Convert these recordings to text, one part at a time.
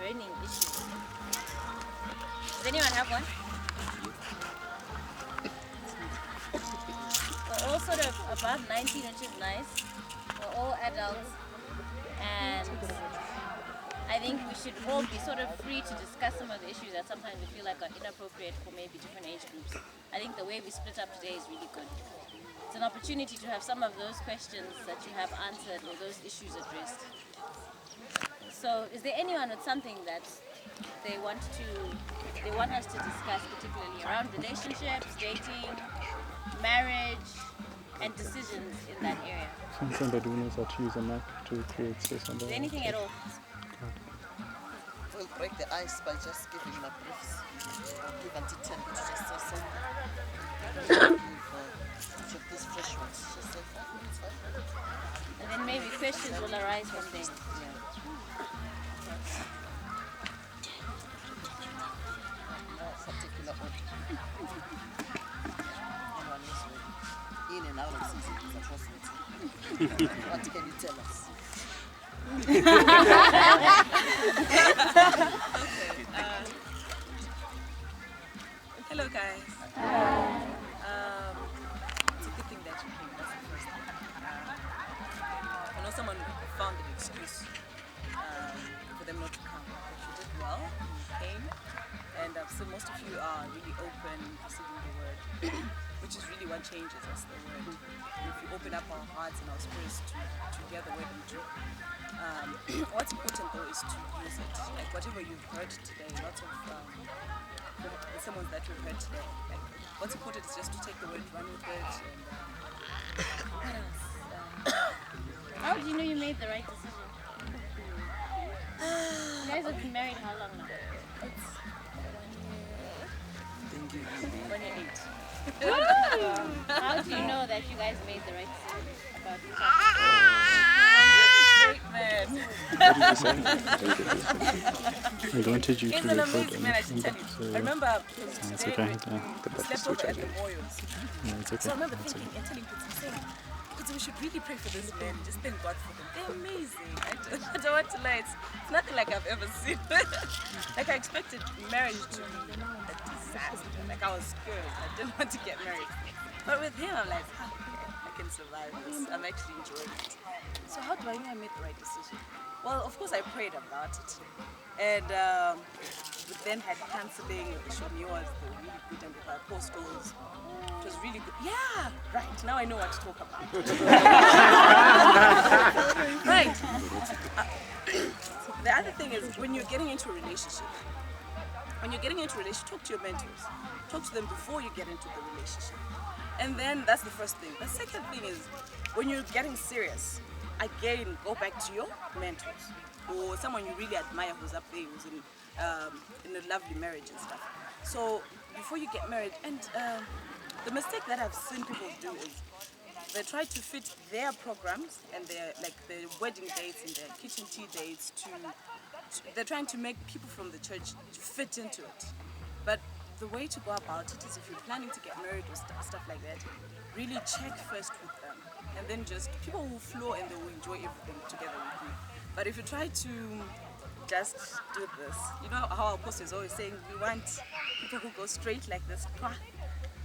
burning issue. Does anyone have one? We're all sort of above 19, which is nice. We're all adults, and I think we should all be sort of free to discuss some of the issues that sometimes we feel like are inappropriate for maybe different age groups. I think the way we split up today is really good. It's an opportunity to have some of those questions that you have answered or those issues addressed. So is there anyone with something that they want us to discuss, particularly around relationships, dating, marriage, and decisions in that area? Find somebody who knows how to use a mic to create space on the Anything at all? We'll break the ice by just giving my briefs. Give Auntie 10 to just say something. Check these fresh ones. Just say 5 minutes, 5 minutes. And then maybe questions will arise from there. Particular order. Anyone is ready. In and out of season is atrocity. What can you tell us? Hello guys. It's a good thing that you came. That's the first thing. I know someone found an excuse for them not to come, but you did well. You came, and so most of you are really open, receiving the word, which is really what changes us, the word. If you open up our hearts and our spirits to hear the word and to what's important though is to use it. Like whatever you've heard today, lots of the sermons that we've heard today. Like what's important is just to take the word, run with it, and what else? How do you know you made the right decision? You guys have been married how long now? It's 1 year 8. How do you know that you guys made the right decision about each great man. I wanted you to He's an record amazing man, I should tell you. so I remember it's today okay. we slept over at the Moyos. Yeah, it's okay. So I remember It's thinking okay. and telling people, saying, we should really pray for this man. Just thank God for them. They're amazing. I don't want to lie. It's nothing like I've ever seen. Like I expected marriage to be a disaster. Like I was scared. I didn't want to get married. But with him, I'm like, I can survive this. I'm actually enjoying it. So how do I know I made the right decision? Well, of course I prayed about it. And we then had counseling. Bishop knew us. They were really good, and with our apostles. It was really good. Yeah, right. Now I know what to talk about. Right. The other thing is when you're getting into a relationship, talk to your mentors. Talk to them before you get into the relationship. And then that's the first thing. The second thing is when you're getting serious, again, go back to your mentors or someone you really admire who's up there, who's in a lovely marriage and stuff. So before you get married, and the mistake that I've seen people do is they try to fit their programs and their wedding dates and their kitchen tea dates they're trying to make people from the church fit into it. But the way to go about it is if you're planning to get married or stuff like that, really check first with them. And then just, people will flow and they will enjoy everything together with you. But if you try to just do this, you know how our apostle is always saying, we want people who go straight like this.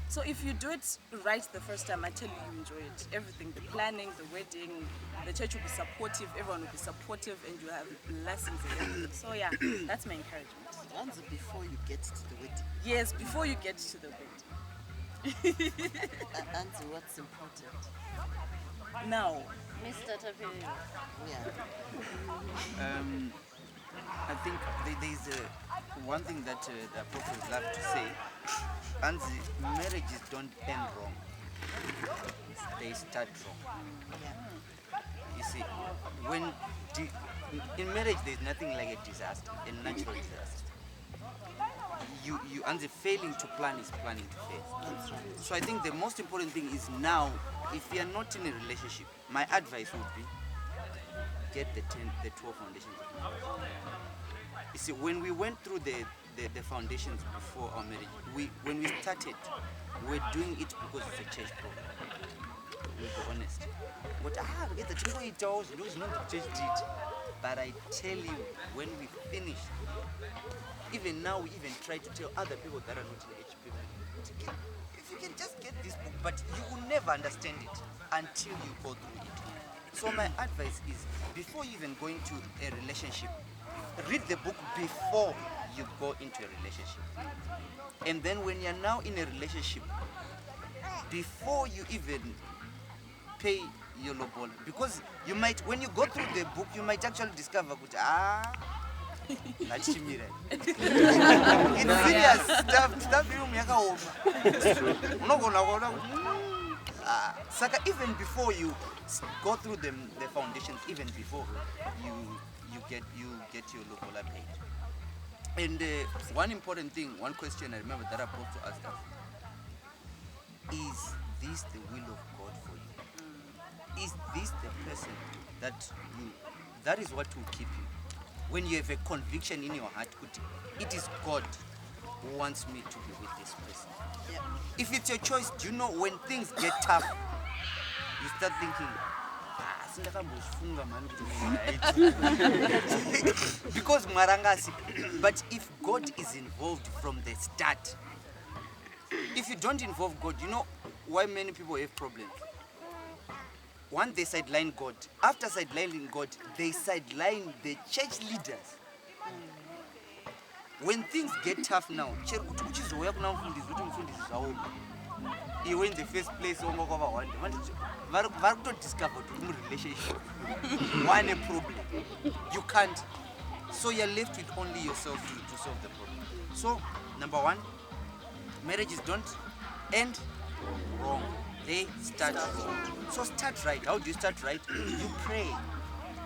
So if you do it right the first time, I tell you, you enjoy it. Everything, the planning, the wedding, the church will be supportive, everyone will be supportive, and you have blessings and everything. So yeah, that's my encouragement. Answer before you get to the wedding. Yes, before you get to the wedding. Answer what's important. Now, Mr. Tapiri. Yeah. I think there's one thing that the apostles love to say, and marriages don't end wrong, they start wrong. You see, in marriage there's nothing like a disaster, a natural disaster. And the failing to plan is planning to fail. That's right. So I think the most important thing is now, if you are not in a relationship, my advice would be get the 12 foundations of marriage. You see, when we went through the foundations before our marriage, when we started, we were doing it because it's a church program. We'll be honest. But get the 2 8 hours, lose not the church did. But I tell you, when we finish, even now we even try to tell other people that are not in HPV, if you can just get this book, but you will never understand it until you go through it. So my advice is, before you even go into a relationship, read the book before you go into a relationship. And then when you're now in a relationship, before you even pay your lobola, because you might, when you go through the book, you might actually discover that's Chimira. It's serious stuff Saka, even before you go through the foundations, even before you get your lobola paid. And one important thing, one question I remember that I brought to ask us, is this the will of God for you? Is this the person that is what will keep you? When you have a conviction in your heart, it is God who wants me to be with this person. Yeah. If it's your choice, do you know when things get tough, you start thinking, because Marangasi, but if God is involved from the start, if you don't involve God, you know why many people have problems? One, they sideline God. After sidelining God, they sideline the church leaders. When things get tough now, you in the first place, discover relationship. One problem. You can't. So you're left with only yourself to solve the problem. So, number one, marriages don't end wrong. They start wrong. So start right. How do you start right? You pray.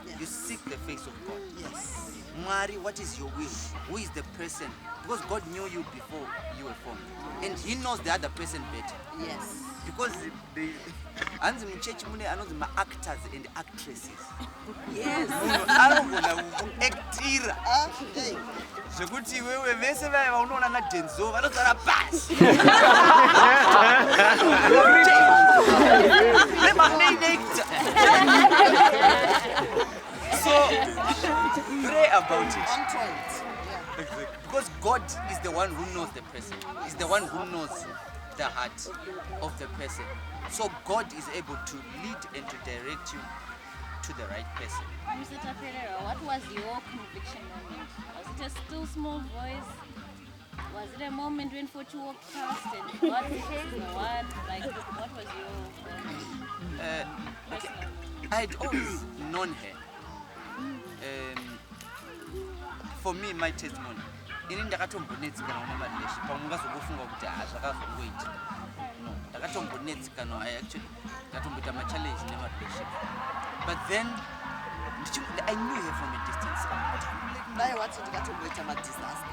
Yes. You seek the face of God. Yes. Mari, what is your will? Who is the person? Because God knew you before you were formed. And He knows the other person better. Yes. Because the church I know the actors and actresses. Yes. Hey. Zvekuti wewe vese vaya vaunoona na Denzo vanozara pasi. The main actor. So pray about it. On point. Yeah. Because God is the one who knows the person. He's the one who knows the heart of the person. So God is able to lead and to direct you to the right person. Mr. Taperera, what was your conviction moment? Was it a still small voice? Was it a moment when Fortune walked past and God is the one? Like, what was your personal moment? I had always known her. For me, my testimony. In ndakatombonetsi kana una mareshi pamungazokufunga kuti zvakazongoita. No, ndakatombonetsi kana I actually ndatomboita ma challenge nemareshi. But then I knew her from a distance. Naye wathi ndikatomboita ma disaster.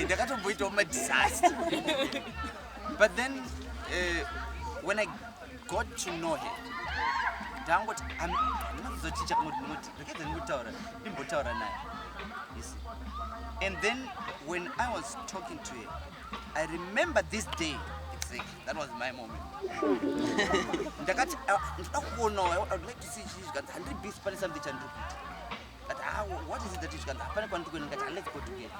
Ndakatomboita ma disaster. But then when I got to know her, I'm not the teacher. And then when I was talking to her, I remember this day. Exactly. That was my moment. I would like to see she got 100 beats for something. But what is it that she's got? Let's go together.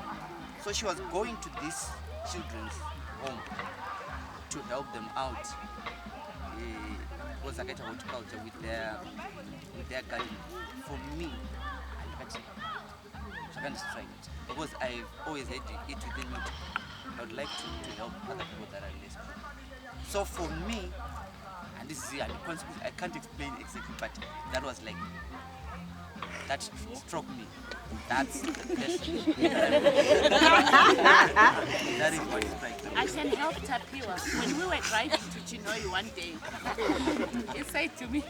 So she was going to this children's home to help them out. It was like a horticulture with their garden. For me, I can't strike it because I've always had it within me. I would like to help other people that are less. So for me, and this is I can't explain exactly, but that was like that struck me. That's the question. That is what strikes me. I can help Tapiwa. When we were driving to Chinoi one day, he said to me,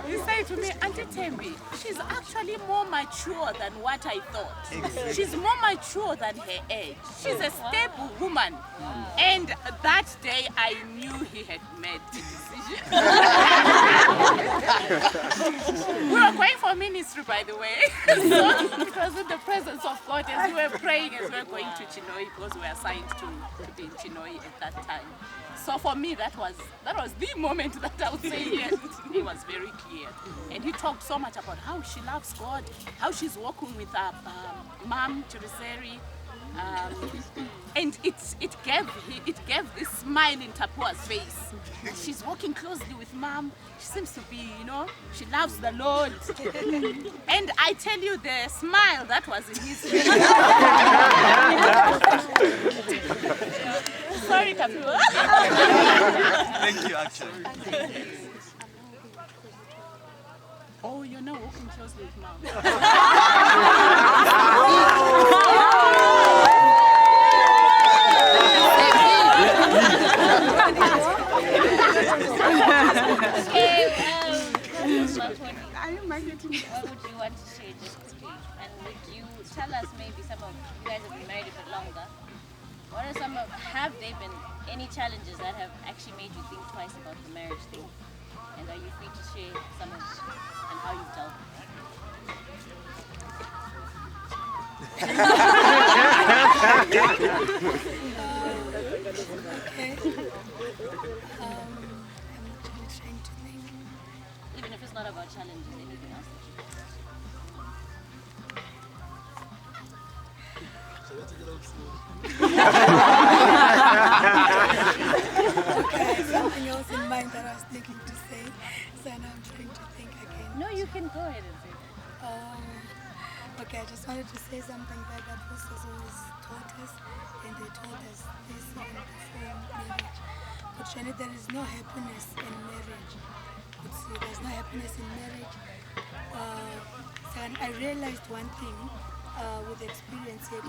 he said to me, Auntie Tembi, she's actually more mature than what I thought. She's more mature than her age. She's a stable woman. And that day I knew he had made the decision. We were going for ministry, by the way. So it was in the presence of God as we were praying, as we were going to Chinoi, because we were assigned to be in Chinoi at that time. So for me, that was the moment that I would say yes. He was very clear. And he talked so much about how she loves God, how she's walking with her mom, Chiriseri. And it gave this smile in Tapua's face. She's walking closely with mom. She seems to be, she loves the Lord. And I tell you, the smile that was in his face. Sorry, Tapua. Thank you, actually. Oh, you're not walking closely with mom. What would you want to say just quickly? And would you tell us maybe some of you guys have been married a bit longer? What are have there been any challenges that have actually made you think twice about the marriage thing? And are you free to share some of it and how you've dealt with I'm actually trying to think. even if it's not about challenges, anything else that you Okay, something else in mind that I was thinking to say, so now I'm trying to think again. No, you can go ahead and say that. Okay, I just wanted to say something that apostles always taught us, and they told us this even before marriage. But surely there is no happiness in marriage. There's no happiness in marriage. And I realized one thing with experience at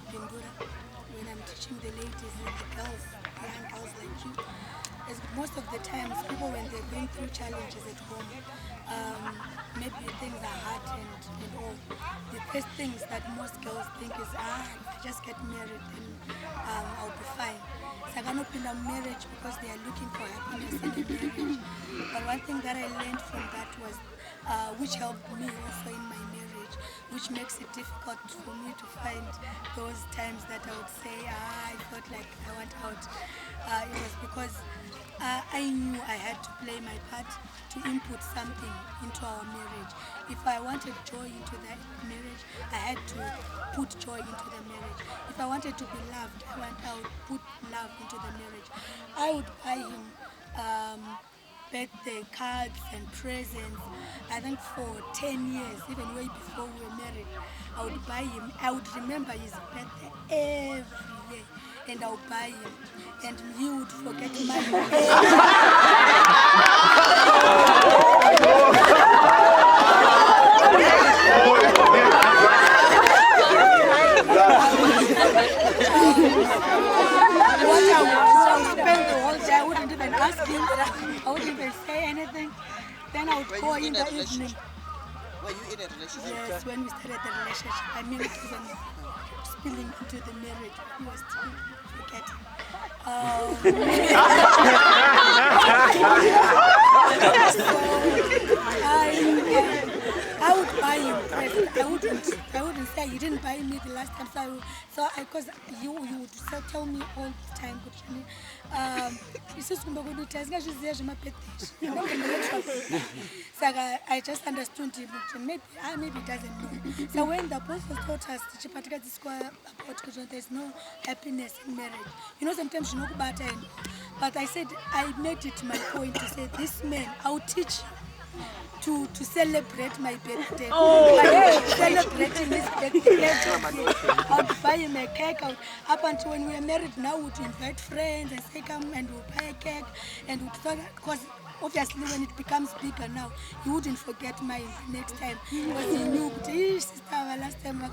Bindura, when I'm teaching the ladies and the girls, young girls like you, is most of the times people, when they're going through challenges at home, maybe things are hard and all, the first things that most girls think is, if I just get married, then I'll be fine. So I cannot in a marriage because they are looking for happiness in the marriage. But one thing that I learned from that was, which helped me also in my marriage, which makes it difficult for me to find those times that I would say, I felt like I want out. It was because I knew I had to play my part to input something into our marriage. If I wanted joy into that marriage, I had to put joy into the marriage. If I wanted to be loved, I would put love into the marriage. I would buy him birthday cards and presents. I think for 10 years, even way before we were married, I would buy him. I would remember his birthday every year, and I would buy him, and he would forget I wouldn't even say anything. Then I would go in the evening. Were you in a relationship? Yes, when we started the relationship. I mean, it was spilling into the marriage. We were still forgetting. I would buy him presents. I wouldn't say you didn't buy me the last time. So because you would tell me all the time, so I just understood him. Maybe he doesn't know. So when the apostle taught us about there's no happiness in marriage, sometimes you know about it. But I said I made it my point to say this man, I'll teach you to celebrate my birthday. Celebrating his birthday. I would buy him a cake. Up until when we were married, now we would invite friends and say come and we'll buy a cake and we'd talk, because obviously when it becomes bigger now, he wouldn't forget mine next time. Because he knew, sister, last time I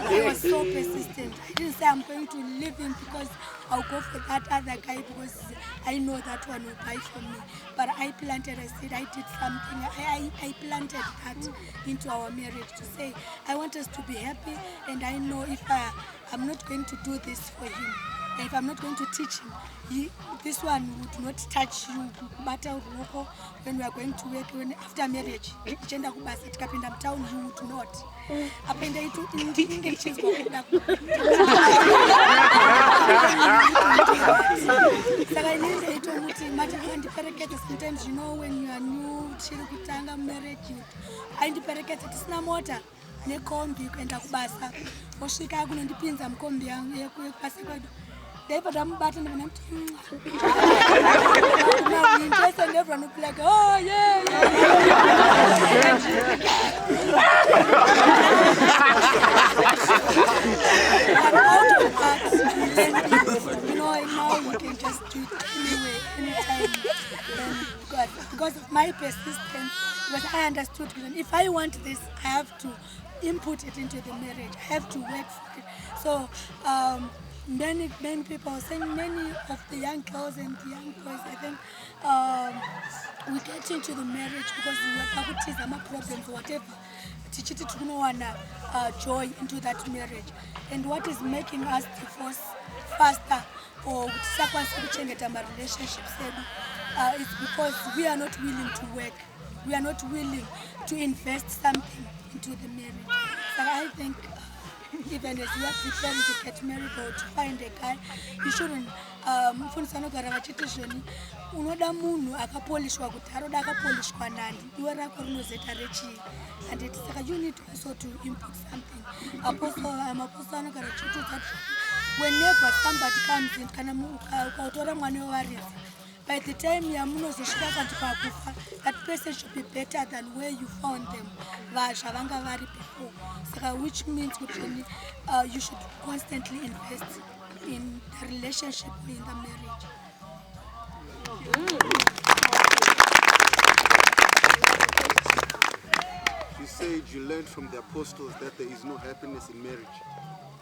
he was so persistent. I didn't say I'm going to leave him because I'll go for that other guy because I know that one will buy for me. But I planted, I said I did something. I planted that into our marriage to say, I want us to be happy, and I know if I'm not going to do this for him, and if I'm not going to teach him, this one would not touch you, matter when we are going to work, after marriage, gender kubasa town, you would not. Apenda itu sometimes you know when you are new chiri kutanga marriage aindiperekeza tisina mota nekombi kuenda kubasa osvika kunondipinza mukombi yangu yekubasa kwedu ndaipata mubata ndivona kuti and everyone would be like, oh yeah, you know, now you can just do it anyway, anytime. Because of my persistence, because I understood, if I want this, I have to input it into the marriage. I have to work for it. So many people are saying, many of the young girls and the young boys, I think, we get into the marriage because we have problems or whatever. Tichiti tunawana joy into that marriage, and what is making us divorce faster or relationships is because we are not willing to work. We are not willing to invest something into the marriage. So I think even as you are preparing to get married or to find a guy, you shouldn't unoda munhu akapolishwa kuti aroda akapolishwa nani iwe rako rinozeta rechi, and it's like you need also to input something. Apostle anogara chitu that whenever somebody comes in kana ukautora mwana wewarisi, by the time yamunozosvika kanti pakufa, that person should be better than where you found them zvavanga vari before. Saka which means you should constantly invest in the relationship or in the marriage. You said you learned from the apostles that there is no happiness in marriage.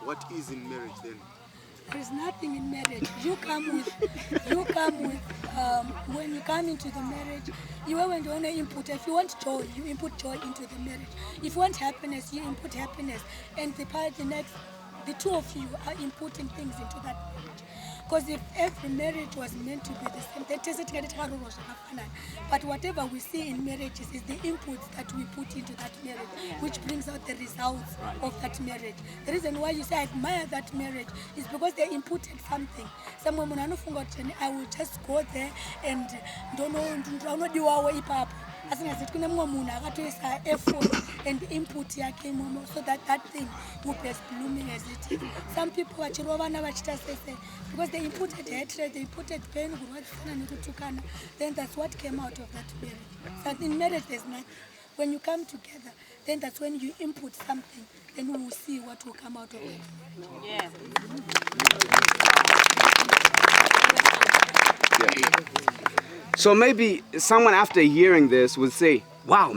What is in marriage then? There is nothing in marriage. You come with when you come into the marriage, you are going to input. If you want joy, you input joy into the marriage. If you want happiness, you input happiness. And the two of you are inputting things into that marriage. Because if every marriage was meant to be the same, but whatever we see in marriages is the inputs that we put into that marriage, which brings out the results of that marriage. The reason why you say I admire that marriage is because they inputted something. Someone I will just go there and don't know as long as it can effort and input so that thing will be as blooming as it is. Some people are because they inputted hatred, they inputted pain, then that's what came out of that marriage. So in marriage there's nothing. When you come together, then that's when you input something, then we will see what will come out of it. Yeah. So maybe someone after hearing this would say, wow,